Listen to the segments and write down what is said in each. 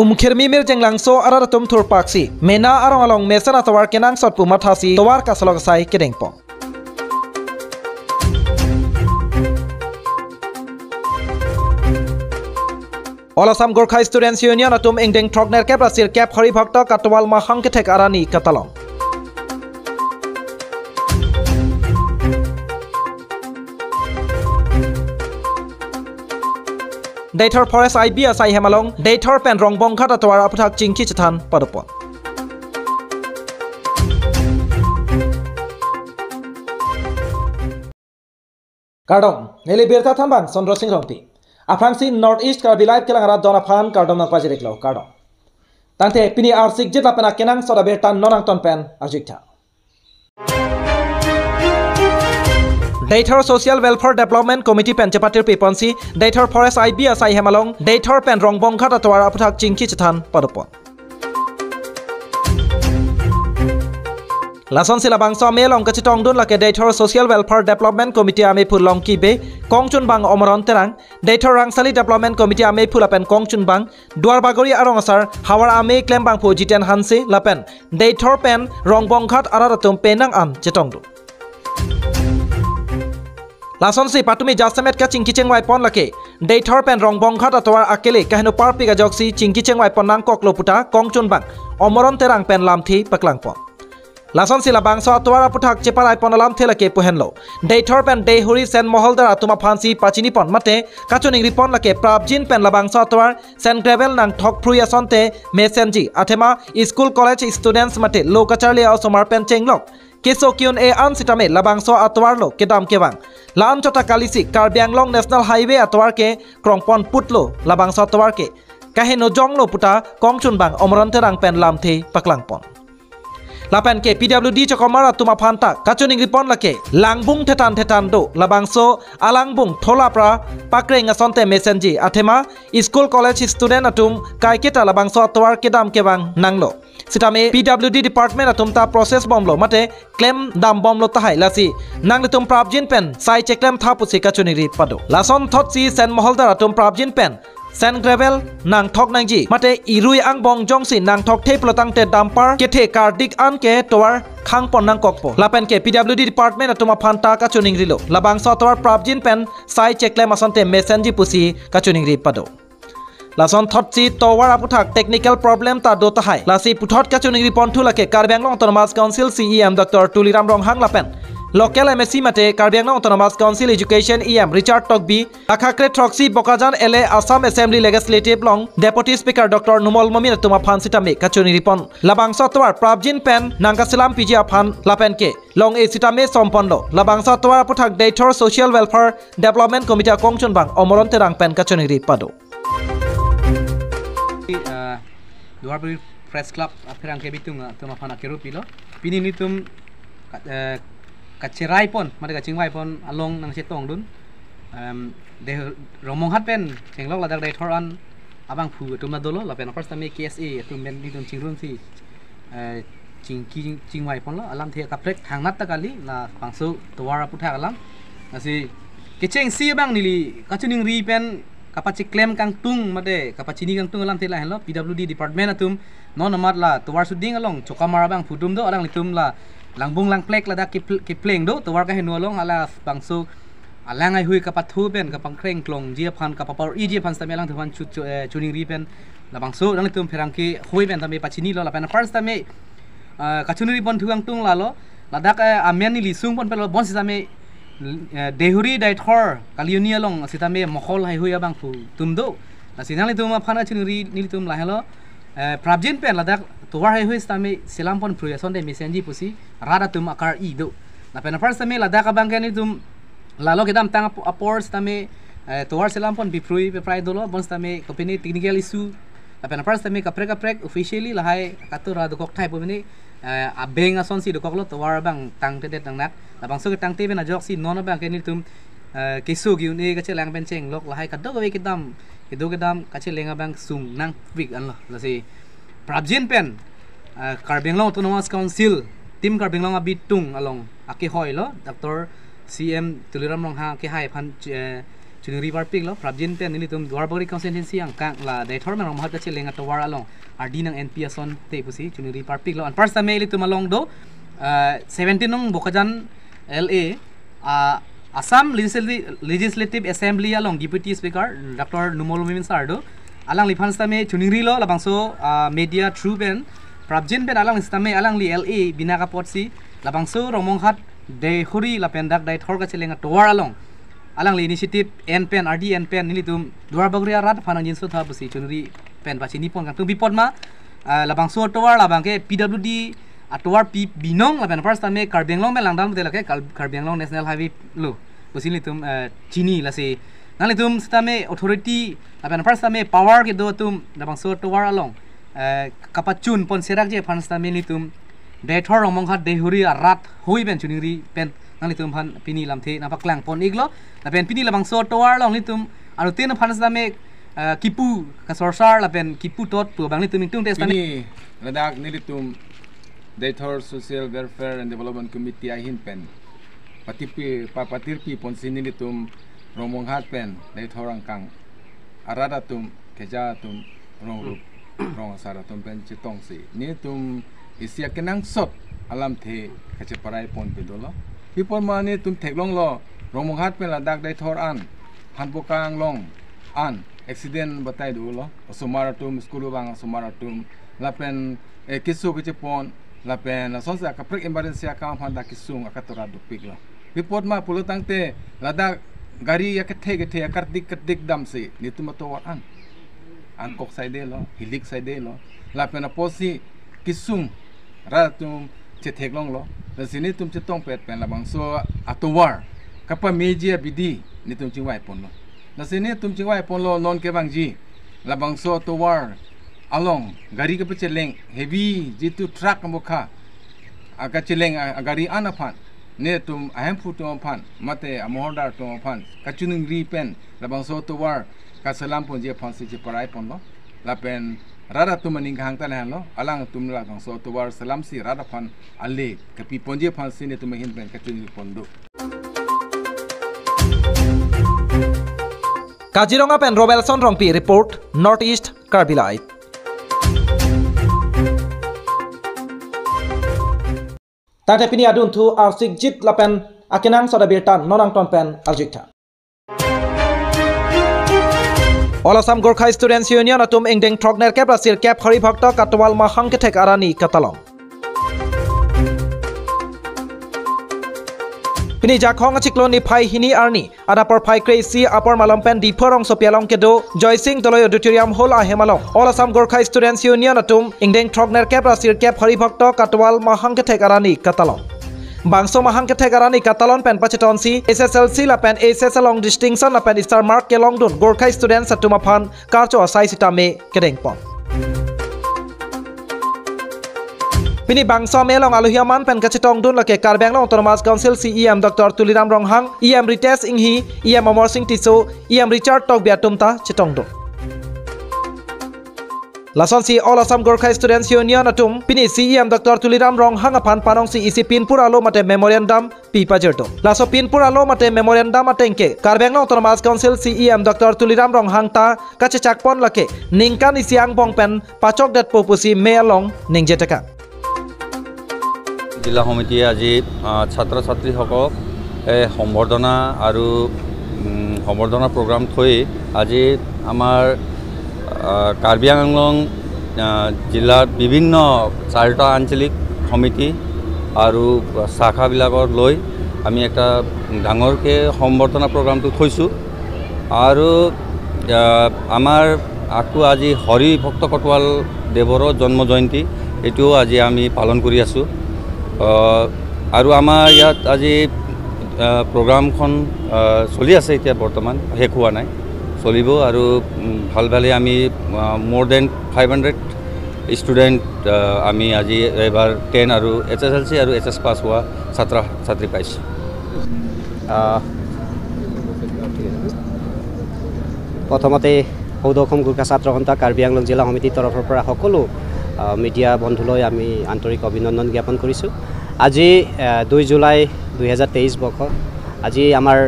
Khirmi mir jenglangso araratum thurpaksi mena arong along mesana tawar kenang sot pumathasi tawar kasalog sai kedengpong Olasam Gorkha Students Union atum ingdeng trogner ke Brazil cap khari bhakta katwal ma hangkethek arani katalong Dator Forest IB asai hemalong Dator pen rongbong khat atwar aputhak chingki chathan padupon Kardom neli Abirta thanbang Sondro Singh Rongti Afangsi North East Karbi live kelangara dona phan Kardom nang pajiriklo Kardom Tangte Pini arsik jit lapena kenang soda Abirta nonang ton pen arjikta Dator Social Welfare Development Committee pen chapatir piponsi Dator Forest IB asai hemalong Dator pen rongbong khat atwar aputhak chingki chathan padupon Lason sila bangso ame long kachitong dun lake Dator Social Welfare Development Committee ame pulong kibe kongchun bang omoron terang Dator Rangsali Development Committee ame pulapen kongchun bang duar bagori arong asar hawar ame klem bang pu jiten hanse lapen Dator pen rongbong khat araratum penang an chetong dun Lason si patumi jasamet ka chingki chengwai pon lake Dator pen rongbong khat atwar akele kahino parpi ga joksi chingki chengwai pon nang koklo puta kongchun bang omoron terang pen lamthi paklang pon Lason sila bangso atwar aputhak cheparai pon alam thelake puhenlo Dator pen dehuri sen moholdar atuma phansi pachini pon mate kachuning ripon lake prabjin pen labangso atwar sen gravel nang thok phrui asonte mesenji athema school college students mate lokacharli ausomar pen chenglok Keso kiun e an sitame labangso atwar lo kedam kewang lan chota kalisi Karbi Anglong National Highway atwar ke krongpon putlo labangso atwar ke kaheno jonglo puta kongchun bang omoron terang pen lamthe paklangpon Lapen ke PWD chokomar atuma phanta kachuning ripon lake langbung thetan do labangso alangbung tholapra pakreng asonte mesenji athema school college student atum kaiketa labangso atwar kedam kewang nanglo Sitame PWD Department atum ta process bomlo mate claim dam bomlo tahai lasi nangletum prabjin pen sai cheklem thapusi kachuning ri pado lason thotsi sen moholdar atum prabjin pen Sen gravel nang thok nangji mate irui ang bong jongsi nang thok thei plotang te dampar kethe kardik an ke towar khangpon nang kokpo lapen ke PWD Department atuma phanta kachuning rilo labang sotwar prabjin pen sai cheklem asante mesenji pusi kachuning ri pado Lason thotsi towar aputhak technical problem ta do tahai lasi puthot kachuning ri pontu lake Karbi Anglong Autonomous Council CEM Dr. Tuliram Ronghang lapen Local MSc mate Karbi Anglong Autonomous Council Education EM Richard Tokbi Akhakre Troxy Bokajan LA Assam Assembly Legislative Long Deputy Speaker Dr. Numol Momin Tuma Phansitame Kachuni Ripon Labang Sotwar Prabjin Pen Nangasilam PG Aphan Lapen Ke Long E Sitame Sompondo Labang Sotwar Puthak Dator Social Welfare Development Committee Kongchun Bang Omoron Terang Pen Kachuni Ripado Duarbri Press Club apirang ke bitung tuma phana ke rupilo Pini nitum kacerai pon made kachingwai pon along nang setong dun de romong hat pen chenglok ladak dai thoran abang phu tumna dolo la pen first time KSA tum ben ni tum chingrum si chingwai pon lo alam the kaprek thangnat ta kali la pangsu towara putha alam asi kecheng si bang nili kachuning ri pen kapachi claim kang tung made kapachini kang tung alam thela hello PWD Department atum non amat la towar suding along chokamara bang phudum do arang litum la langbung lang plek lada ki pleng do towar ka henu long ala bangsu alang ai hui kapathu ben kapang kreng klong jia phan kapapar i jia phan sta melang thawan chuning ri pen la bangsu dang litum pherang ki hui ben tame pachini lo la pen first tame kachuni ri pon thuang tung la lo ladak amen ni lisung pon pelo bon sitame dehuri dai thor kaliunia long sitame mokhol hai hui abang fu tumdo la sinang litum phana chuning ri ni litum la hello prabjin pen ladak towar hai hui stame selampon pruyason de mesenji pusi rada tum akar i do la pen first tame ladak abang kan tum lalo kedam tang apor stame towar selampon biprui pe prai dolo bon stame company technical issue la pen first tame kaprek officially la hai katura do kok thai pomini abeng ason si do koklo towar bang tang te tang nak la bang so tang te ben ajok si non bang kan tum kesu gi ne ka chelang ben cheng lok la hai kadok we kedam kache lenga bang sung nang week an la si prabjin pen Karbi Anglong Autonomous Council tim Karbi Anglong abitung along aki hoi lo Dr. CM Tuliram Ronghang ke hai phan chunuri parpik lo prabjin pen nili tum duar bagri constituency angkang la daithor man ronghat kache lenga towar along RD nang NP ason te pusi chunuri parpik lo an first time ili tum along do 17 nong bokajan LA Assam Legislative Assembly along Deputy Speaker Dr. Numol Mimin Sardo alang lifan stame chunuri lo labangso media true pen prabjin pen alang stame alang li LA binaka potsi labangso romonghat de huri la pendak dai thor ka chelenga towar along alang li initiative n pen RD n pen nili tum duar bagria rat phanang jinso tha pusi chunuri pen ba chini pon kang tum bipod ma labangso towar labang ke PWD atowar p binong la pen first time karbenglong me langdam te la ke karbenglong national highway lo pusi li tum chini la se nali tum stame authority la pen first time power ke do tum labangso towar along kapachun pon serak je first time ni tum daithor romonghat dehuri rat hoi ben chuniri pen nang litum phan pini lamthe na paklang pon iglo la pen pini labang so towar long litum aru ten phan same kipu ka sorsar la pen kipu tot pu bang litum tung test ni ladak nilitum daithor social welfare and development committee ahin pen patirpi pon sinilitum romonghat pen daithor angkang aradatum kejatum rong saratum pen chitong si ni tum isia kenang sot alam the kache parai pon pedolo pipon mani tum theklong lo romong hat pe ladak dai thor an hanbokang long an accident batai du lo somara tum skulu bang somara tum lapen kisu kache pon lapen sonsa ka prek emergency ka phan da kisung akatora du pik lo pipot ma pulutang te ladak gari yakethe akardik dam se nitum to an kok saide lo hilik saide lo lapen aposi kisung ratum chetheklong lo rasini tum chetong pet pen labang so atowar kapa media bidi ni tum chingwai pon lo rasini tum chingwai pon lo non ke bangji labang so atowar along gari ke pecheleng heavy jitu truck mokha aga cheleng gari anaphan ne tum ahem futum phan mate amordar tum phan kachuning ri pen labang so atowar ka salam pon je phan si je parai pon lo lapen rada tu maning hang tan lo alang tum la gang so towar salam si rada phan alle kapi ponje phan sine tu mahin pen kachuni pondo Kaziranga pen Robelson Rongpi report Northeast Karbi Light Tate pini adun thu arsik jit lapen akenang soda birtan nonang ton pen aljikta All Assam Gorkha Students Union atum ingdeng trogner ke prasir kep khari bhakta katwal ma hangkethek arani katalong Pini jakhong chikloni phai hini arni adapor phai crazy apor malampen diphorong sopialong kedo Joy Singh Doloy Auditorium Hall ahemalong All Assam Gorkha Students Union atum ingdeng trogner ke prasir kep khari bhakta katwal ma hangkethek arani katalong Bangso mahang ketegarani katalon pen pachetonsi SSLC la pen SS long distinction la pen star mark ke long dun Gorkha students atuma phan karcho asai sitame kedengpon Pini bangso melong aluhiaman pen kachetong dun la ke Karbeng long Autonomous Council CEM Dr. Tuliram Ronghang EM Rites Inghi EM Amor Singh Tiso EM Richard Tok Biatumta chetong dun Lason si All Assam Gorkha Students Union atum pini CEM Dr. Tuliram Ronghang aphan panong si isi pinpur alo mate memorandum pipa jerto laso pinpur alo mate memorandum atengke Karbeng Autonomous Council CEM Dr. Tuliram Ronghang ta kache chakpon lake ningkan isiang bong pen pachok dat popusi mealong ningjateka Jilla Committee আজি ছাত্ৰ ছাত্ৰী সকল সম্বৰ্ধনা আৰু সম্বৰ্ধনা programme থৈ আজি আমাৰ কাৰ্বি আংলং জিলাৰ বিভিন্ন চাৰিটা আঞ্চলিক সমিতি আৰু শাখাবিলাকৰ লৈ আমি একটা ডাঙৰকৈ সম্বৰ্ধনা প্ৰগ্ৰামটো থৈছোঁ আৰু আমাৰ আকৌ আজি হৰি ভক্ত কটৱাল দেৱৰ জন্ম জয়ন্তী এটোও আজি আমি পালন কৰি আছোঁ আৰু আমাৰ ইয়াত আজি প্ৰগ্ৰামখন চলি আছে এতিয়া বৰ্তমান শেষ হোৱা নাই চলিব আৰু ভাল ভালে আমি more than 500 ষ্টুডেণ্ট আমি আজি এবাৰ 10 আৰু SSLC আৰু HS পাছ হোৱা ছাত্ৰ ছাত্ৰী পাইছোঁ প্ৰথমতে সৌদসম গোৰ্খা ছাত্ৰ সন্থা কাৰ্বি আংলং জিলা সমিতিৰ তৰফৰ পৰা সকলো মিডিয়া বন্ধুলৈ আমি আন্তৰিক অভিনন্দন জ্ঞাপন কৰিছোঁ আজি 2 জুলাই 2023 বৰ্ষ আজি আমাৰ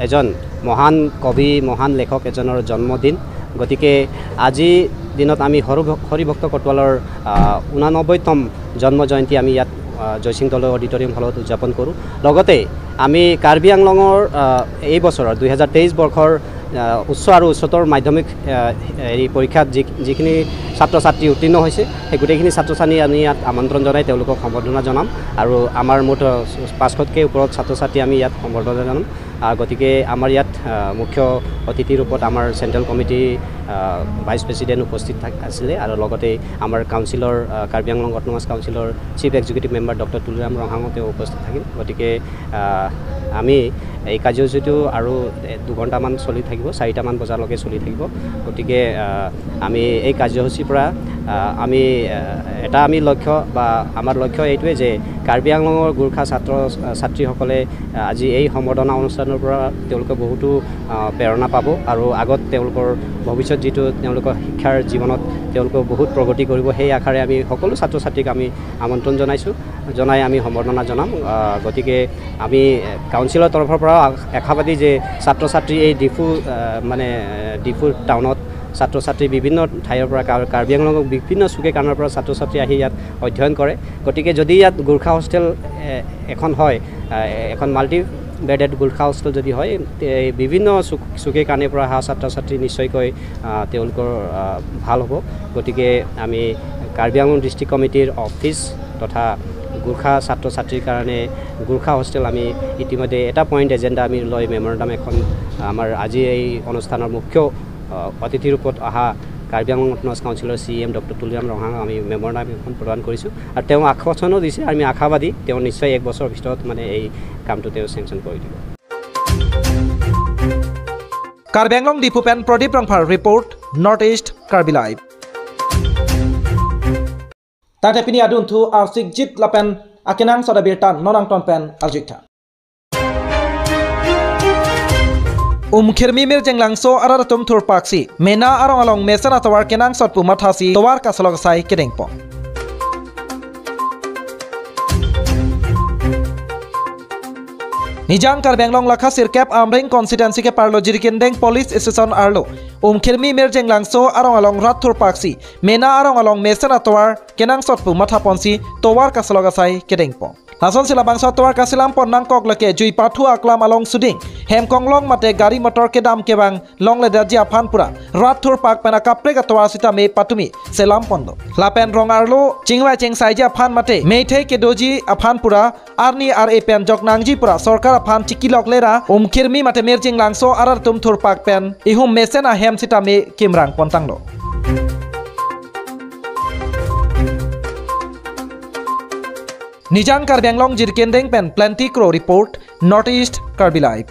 এজন মহান কবি মহান লেখক এজনৰ জন্মদিন গতিকে আজি দিনত আমি হৰিভক্ত কটৱালৰ 89তম জন্ম জয়ন্তী আমি ইয়াত জয়সিংতলৈ অডিটৰিয়াম হলত উদযাপন কৰোঁ লগতে আমি কাৰ্বি আংলঙৰ এই বছৰৰ 2023 বৰ্ষৰ উচ্চ আৰু উচ্চতৰ মাধ্যমিক এই পৰীক্ষাত যিখিনি ছাত্ৰ ছাত্ৰী উত্তীৰ্ণ হৈছে সেই গোটেইখিনি ছাত্ৰ ছাত্ৰী আমি ইয়াত আমন্ত্ৰণ জনাই তেওঁলোকক সম্বৰ্ধনা জনাম আৰু আমাৰ মুঠ 500তকৈ ওপৰত ছাত্ৰ ছাত্ৰী আমি ইয়াত সম্বৰ্ধনা জনাম গতিকে আমাৰ ইয়াত মুখ্য অতিথিৰ ৰূপত আমাৰ চেণ্ট্ৰেল কমিটি ভাইচ প্ৰেছিডেণ্ট উপস্থিত আছিলে আৰু লগতে আমাৰ কাউন্সিলৰ কাৰ্বি আংলং অট'নমাছ কাউন্সিলৰ chief executive member doctor Tuliram Ronghang তেওঁ উপস্থিত থাকিল গতিকে আমি এই কাৰ্যসূচীটো আৰু 2 ঘণ্টামান চলি থাকিব 4টামান বজালৈকে চলি থাকিব গতিকে আমি এই কাৰ্যসূচীৰ পৰা আমি লক্ষ্য বা আমাৰ লক্ষ্য এইটোৱে যে কাৰ্বি আংলঙৰ গোৰ্খা ছাত্ৰ ছাত্ৰীসকলে আজি এই সম্বৰ্ধনা অনুষ্ঠানৰ পৰা তেওঁলোকে বহুতো প্ৰেৰণা পাব আৰু আগত তেওঁলোকৰ ভৱিষ্যত যিটো তেওঁলোকৰ শিক্ষাৰ জীৱনত তেওঁলোকে বহুত প্ৰগতি কৰিব সেই আশাৰে আমি সকলো ছাত্ৰ ছাত্ৰীক আমি আমন্ত্ৰণ জনাই আমি সম্বৰ্ধনা জনাম গতিকে আমি কাউন্সিলৰ তৰফৰ পৰা আশাবাদী যে ছাত্ৰ ছাত্ৰী এই ডিফু টাউনত ছাত্ৰ ছাত্ৰী বিভিন্ন ঠাইৰ পৰা কাৰ্বি আংলঙৰ বিভিন্ন চুকে কাণৰ পৰা ছাত্ৰ ছাত্ৰী আহি ইয়াত অধ্যয়ন কৰে গতিকে যদি ইয়াত গোৰ্খা হোষ্টেল এখন হয় এখন মাল্টি বেডেড গোৰ্খা হোষ্টেল যদি হয় বিভিন্ন চুকে কাণে পৰা অহা ছাত্ৰ ছাত্ৰী নিশ্চয়কৈ তেওঁলোকৰ ভাল হ'ব গতিকে আমি কাৰ্বি আংলং ডিষ্ট্ৰিক্ট কমিটিৰ অফিচ তথা গোৰ্খা ছাত্ৰ ছাত্ৰীৰ কাৰণে গোৰ্খা হোষ্টেল আমি ইতিমধ্যে এটা পইণ্ট এজেণ্ডা আমি লৈ মেমৰেণ্ডাম এখন আমাৰ আজি এই অনুষ্ঠানৰ মুখ্য অতিথিৰ ৰূপত অহা কাৰ্বি আংলং অট'নমাছ কাউন্সিলৰ CM ডক্টৰ তুলিৰাম ৰহাঙক আমি মেমৰেণ্ডাম এখন প্ৰদান কৰিছোঁ আৰু তেওঁ আশ্বাসনো দিছে আমি আশাবাদী তেওঁ নিশ্চয় 1 বছৰৰ ভিতৰত এই কামটো তেওঁ চেংচন কৰি দিব কাৰ্বি আংলং ডিপুপেন Pradip Rongphar report north east Karbi live তাতে পিনি আদুনথু আৰ্চিক জিত লাপেন আকেনাং সদাবিৰটা ননাংটন পেন আলজিথা Umkhirmi mir jenglangso araratum thur paksi mena arong along mesana tawar kenang sot pumathasi tawar kasalog sai kedengpo Nijang Karbi Anglong lakha sirkap amring constituency ke parlo jirikendeng police station arlo Umkhirmi mir jenglangso arong along rat thur paksi mena arong along mesana tawar kenang sot pumathaponsi tawar kasalog sai kedengpo Nason sila bangsa tawar kasilam pon nangkok leke jui pathu aklam along suding Hemkong long mate gari motor ke dam ke bang long le daji aphan pura rat thur pak pena kapre ka tawar sita me patumi selam pondo lapen rong arlo chingwa cheng saija aphan mate meithe ke doji aphan pura arni ar e pen jok nangji pura sarkar aphan chikilok lera umkhirmi mate mer ching langso arar tum thur pak pen ihum mesena hem sita me kimrang pontanglo Nijang Karbi Anglong jirkendeng pen plenty crow report Northeast Karbi Live